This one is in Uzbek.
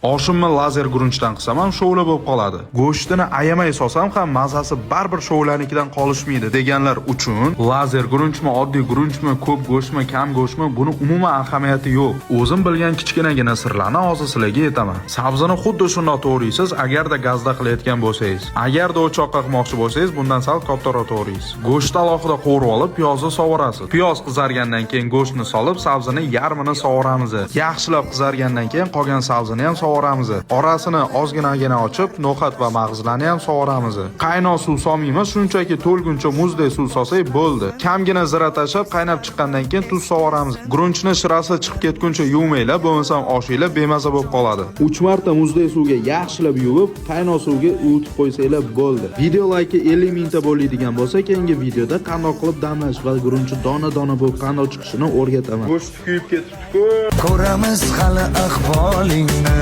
Oshimni lazer guruchdan qilsam ham shovla bo'lib qoladi. Go'shtini ayamay solsam ham mazasi baribir shovlanikidan qolishmaydi deganlar uchun lazer guruchmi, oddiy guruchmi, ko'p go'shtmi, kam go'shtmi buni umuman ahamiyati yo'q. O'zim bilgan kichkinagina sirlarni hozir sizlarga aytaman. Sabzini xuddi shunday to'g'raysiz, agarda gazda qilayotgan bo'lsangiz. Agarda o'choqqa qilmoqchi bo'lsangiz, bundan sal kattaroq to'g'raysiz. Go'shtni alohida qovurib olib, piyozni sovurasiz. Piyoz qizargandan keyin go'shtni solib, sabzini yarmini sovuramiz. Yaxshilab qizargandan keyin qolgan sabzini ham sovuramiz. Orasini ozginagina ochib, no'xat va mag'izlarni ham sovuramiz. Qaynoq suv solmaymiz, shunchaki to'lguncha muzdek suv solsak bo'ldi. Kamgina zira tashlab, qaynab chiqqandan keyin tuz sovuramiz. Guruchni shirasi chiqib ketguncha yuvmanglar, bo'lmasa oshinglar bemaza bo'lib qoladi. 3 marta muzdek suvga yaxshilab yuvib, qaynoq suvga uvitib qo'ysanglar bo'ldi. Video like 50 mingta bo'ladigan bo'lsa, keyingi videoda qanday qilib damlash va guruchni dona-dona bo'lib qanday chiqishini o'rgataman. Go'sht kuyib ketibdi-ku. Ko'ramiz hali ahvolingni.